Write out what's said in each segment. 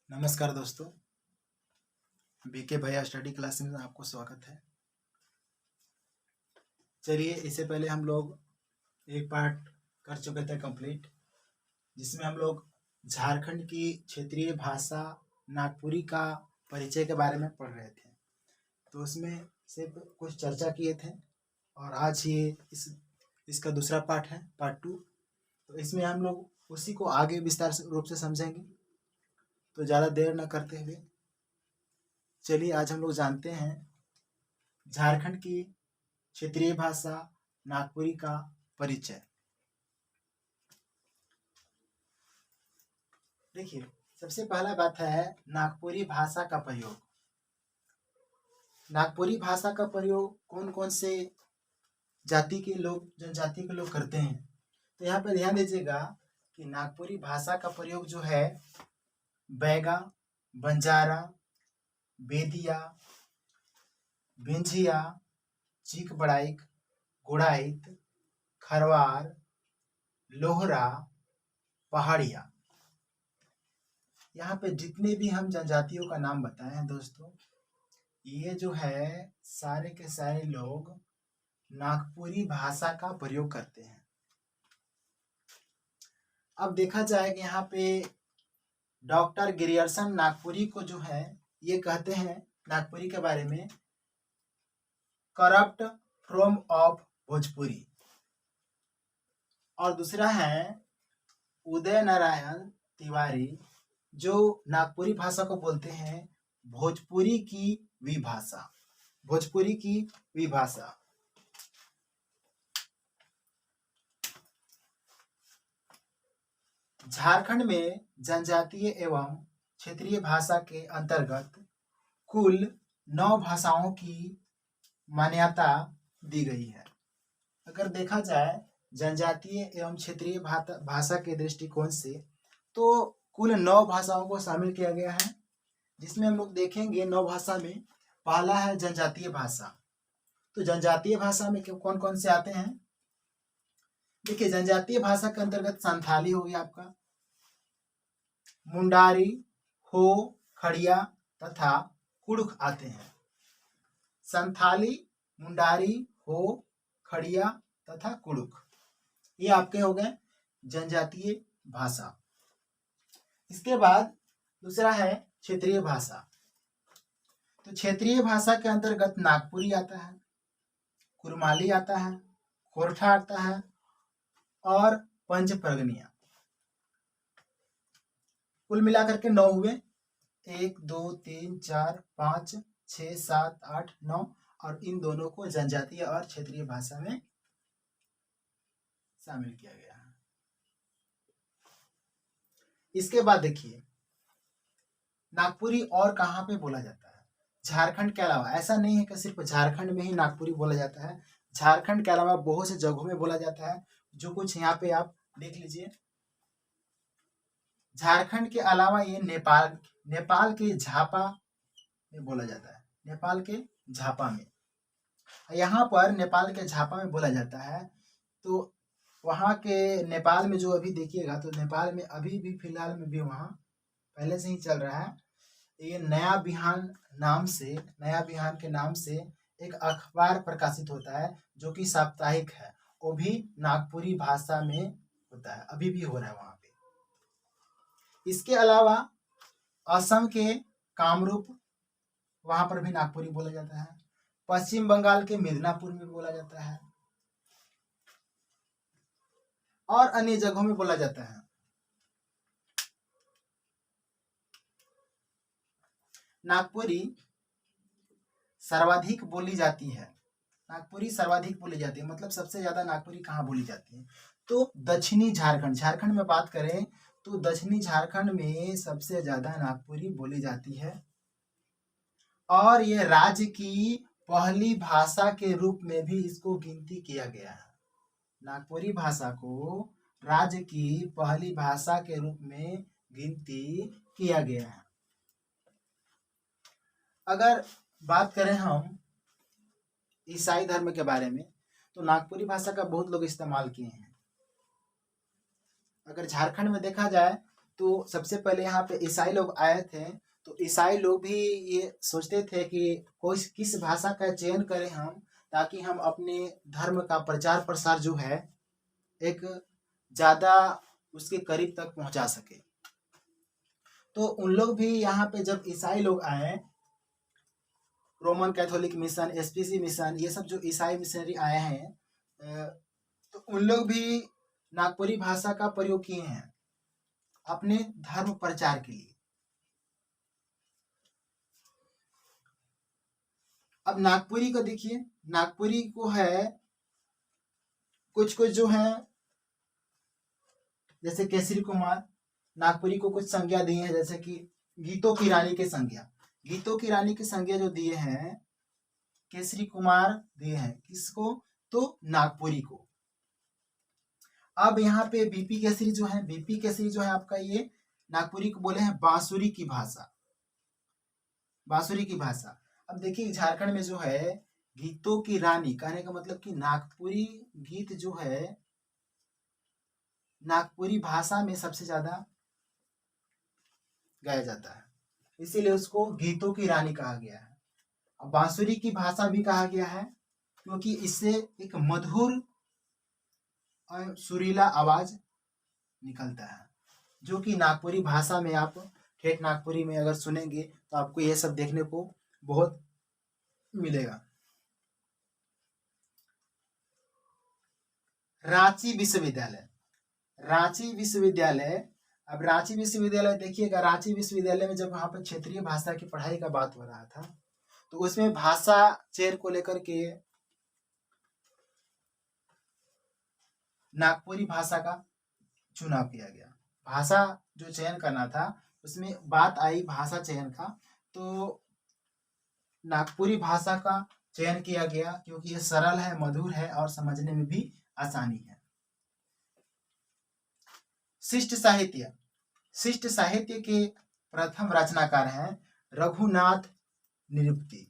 नमस्कार दोस्तों, बीके भैया स्टडी क्लास में आपको स्वागत है। चलिए, इससे पहले हम लोग एक पार्ट कर चुके थे कंप्लीट, जिसमें हम लोग झारखंड की क्षेत्रीय भाषा नागपुरी का परिचय के बारे में पढ़ रहे थे। तो उसमें से कुछ चर्चा किए थे और आज ये इसका दूसरा पार्ट है, पार्ट 2। तो इसमें हम लोग उसी को आगे विस्तार रूप से समझेंगे। तो ज़्यादा देर न करते हुए चलिए आज हम लोग जानते हैं झारखंड की क्षेत्रीय भाषा नागपुरी का परिचय। देखिए, सबसे पहला बात है नागपुरी भाषा का प्रयोग। नागपुरी भाषा का प्रयोग कौन कौन से जनजाति के लोग करते हैं। तो यहाँ पर ध्यान दीजिएगा कि नागपुरी भाषा का प्रयोग जो है बैगा, बंजारा, बेदिया, बिंझिया, चीक बड़ाइक, गुड़ाइत, खरवार, लोहरा, पहाड़िया। यहाँ पे जितने भी हम जनजातियों का नाम बताए हैं दोस्तों, ये जो है सारे के सारे लोग नागपुरी भाषा का प्रयोग करते हैं। अब देखा जाए कि यहाँ पे डॉक्टर गिरियर्सन नागपुरी को जो है ये कहते हैं नागपुरी के बारे में करप्ट फ्रॉम ऑफ भोजपुरी। और दूसरा है उदय नारायण तिवारी, जो नागपुरी भाषा को बोलते हैं भोजपुरी की विभाषा। भोजपुरी की विभाषा। झारखंड में जनजातीय एवं क्षेत्रीय भाषा के अंतर्गत कुल 9 भाषाओं की मान्यता दी गई है। अगर देखा जाए जनजातीय एवं क्षेत्रीय भाषा के दृष्टिकोण से तो कुल 9 भाषाओं को शामिल किया गया है, जिसमें हम लोग देखेंगे 9 भाषा में पहला है जनजातीय भाषा। तो जनजातीय भाषा में कौन कौन से आते हैं। देखिए, जनजातीय भाषा के अंतर्गत संथाली हो गया आपका, मुंडारी, हो, खड़िया तथा कुड़ुख आते हैं। संथाली, मुंडारी, हो, खड़िया तथा कुड़ुख, ये आपके हो गए जनजातीय भाषा। इसके बाद दूसरा है क्षेत्रीय भाषा। तो क्षेत्रीय भाषा के अंतर्गत नागपुरी आता है, कुरमाली आता है, खोरठा आता है और पंचपरगनिया। कुल मिलाकर के 9 हुए। 1 2 3 4 5 6 7 8 9, और इन दोनों को जनजातीय और क्षेत्रीय भाषा में शामिल किया गया है। इसके बाद देखिए, नागपुरी और कहाँ पे बोला जाता है। झारखंड के अलावा ऐसा नहीं है कि सिर्फ झारखंड में ही नागपुरी बोला जाता है। झारखंड के अलावा बहुत से जगहों में बोला जाता है, जो कुछ यहाँ पे आप देख लीजिए। झारखंड के अलावा ये नेपाल के झापा में बोला जाता है। नेपाल के झापा में, यहाँ पर नेपाल के झापा में बोला जाता है। तो वहाँ के नेपाल में जो अभी देखिएगा, तो नेपाल में अभी भी फिलहाल में भी वहाँ पहले से ही चल रहा है। ये नया बिहान के नाम से एक अखबार प्रकाशित होता है, जो कि साप्ताहिक है। वो भी नागपुरी भाषा में होता है, अभी भी हो रहा है वहाँ पे। इसके अलावा असम के कामरूप, वहाँ पर भी नागपुरी बोला जाता है। पश्चिम बंगाल के मिदनापुर में बोला जाता है और अन्य जगहों में बोला जाता है। नागपुरी सर्वाधिक बोली जाती है। नागपुरी सर्वाधिक बोली जाती है, मतलब सबसे ज्यादा नागपुरी कहाँ बोली जाती है। तो दक्षिणी झारखंड में बात करें तो दक्षिणी झारखंड में सबसे ज्यादा नागपुरी बोली जाती है, और ये राज्य की पहली भाषा के रूप में भी इसको गिनती किया गया है। नागपुरी भाषा को राज्य की पहली भाषा के रूप में गिनती किया गया है। अगर बात करें हम ईसाई धर्म के बारे में, तो नागपुरी भाषा का बहुत लोग इस्तेमाल किए हैं। अगर झारखंड में देखा जाए तो सबसे पहले यहाँ पे ईसाई लोग आए थे, तो ईसाई लोग भी ये सोचते थे कि कोई किस भाषा का चयन करें हम, ताकि हम अपने धर्म का प्रचार प्रसार जो है एक ज़्यादा उसके करीब तक पहुंचा सके। तो उन लोग भी यहाँ पे जब ईसाई लोग आए, Roman Catholic mission, SPC mission, ये सब जो ईसाई मिशनरी आए हैं, तो उन लोग भी नागपुरी भाषा का प्रयोग किए हैं अपने धर्म प्रचार के लिए। अब नागपुरी को देखिए, नागपुरी को है कुछ कुछ जो है, जैसे केसरी कुमार नागपुरी को कुछ संज्ञा दी है, जैसे कि गीतों की रानी के संज्ञा, गीतों की रानी की संज्ञा जो दिए हैं केसरी कुमार दिए हैं, किसको? तो नागपुरी को। अब यहाँ पे बीपी केसरी जो है, बीपी केसरी जो है आपका ये नागपुरी को बोले हैं बांसुरी की भाषा, बांसुरी की भाषा। अब देखिए झारखंड में जो है गीतों की रानी, कहने का मतलब कि नागपुरी गीत जो है नागपुरी भाषा में सबसे ज्यादा गाया जाता है, इसीलिए उसको गीतों की रानी कहा गया है। अब बांसुरी की भाषा भी कहा गया है क्योंकि इससे एक मधुर और सुरीला आवाज निकलता है, जो कि नागपुरी भाषा में आप ठेठ नागपुरी में अगर सुनेंगे तो आपको ये सब देखने को बहुत मिलेगा। रांची विश्वविद्यालय, रांची विश्वविद्यालय, अब रांची विश्वविद्यालय देखिएगा, रांची विश्वविद्यालय में जब वहाँ पर क्षेत्रीय भाषा की पढ़ाई का बात हो रहा था, तो उसमें भाषा चयन को लेकर के नागपुरी भाषा का चुनाव किया गया। भाषा जो चयन करना था उसमें बात आई भाषा चयन का, तो नागपुरी भाषा का चयन किया गया क्योंकि ये सरल है, मधुर है और समझने में भी आसानी है। शिष्ट साहित्य, शिष्ट साहित्य के प्रथम रचनाकार हैं रघुनाथ निरुक्ति।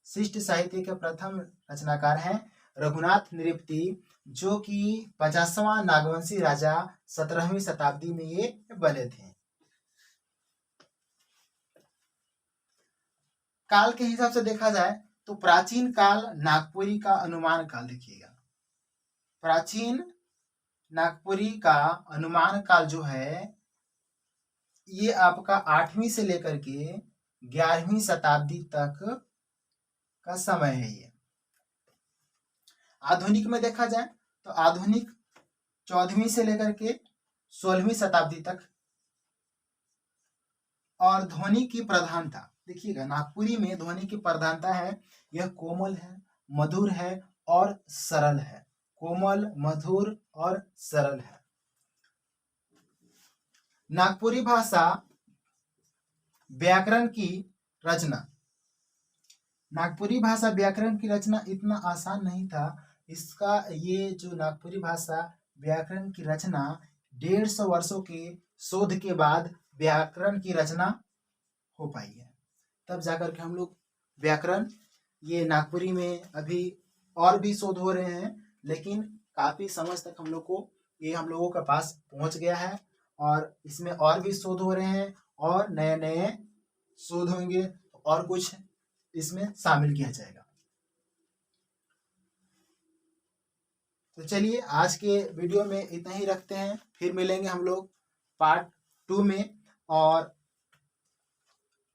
शिष्ट साहित्य के प्रथम रचनाकार हैं रघुनाथ निरुक्ति, जो कि 50वां नागवंशी राजा 17वीं शताब्दी में ये बने थे। काल के हिसाब से देखा जाए तो प्राचीन काल नागपुरी का अनुमान काल देखिएगा, प्राचीन नागपुरी का अनुमान काल जो है ये आपका 8वीं से लेकर के 11वीं शताब्दी तक का समय है। ये आधुनिक में देखा जाए तो आधुनिक 14वीं से लेकर के 16वीं शताब्दी तक। और ध्वनि की प्रधानता देखिएगा, नागपुरी में ध्वनि की प्रधानता है, यह कोमल है, मधुर है और सरल है, कोमल, मधुर और सरल है। नागपुरी भाषा व्याकरण की रचना, नागपुरी भाषा व्याकरण की रचना इतना आसान नहीं था। इसका ये जो नागपुरी भाषा व्याकरण की रचना 150 वर्षों के शोध के बाद व्याकरण की रचना हो पाई है, तब जाकर के हम लोग व्याकरण, ये नागपुरी में अभी और भी शोध हो रहे हैं, लेकिन काफी समझ तक हम लोग को ये हम लोगों के पास पहुंच गया है और इसमें और भी शोध हो रहे हैं और नए नए शोध होंगे और कुछ इसमें शामिल किया जाएगा। तो चलिए आज के वीडियो में इतना ही रखते हैं, फिर मिलेंगे हम लोग पार्ट 2 में। और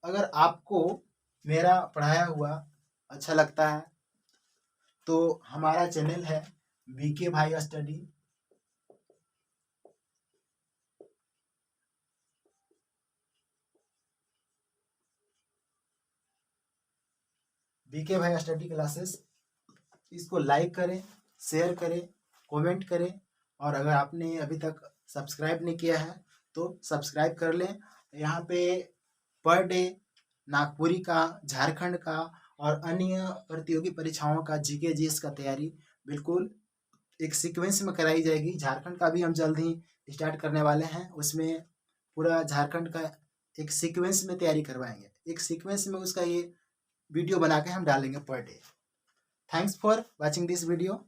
अगर आपको मेरा पढ़ाया हुआ अच्छा लगता है तो हमारा चैनल है बीके भाई स्टडी, बीके भाई स्टडी क्लासेस, इसको लाइक करें, शेयर करें, कमेंट करें और अगर आपने अभी तक सब्सक्राइब नहीं किया है तो सब्सक्राइब कर लें। यहाँ पे पर डे नागपुरी का, झारखंड का और अन्य प्रतियोगी परीक्षाओं का जीके जीएस का तैयारी बिल्कुल एक सीक्वेंस में कराई जाएगी। झारखंड का भी हम जल्द ही स्टार्ट करने वाले हैं, उसमें पूरा झारखंड का एक सीक्वेंस में तैयारी करवाएंगे, एक सीक्वेंस में उसका ये वीडियो बना के हम डालेंगे per day. Thanks for watching this video.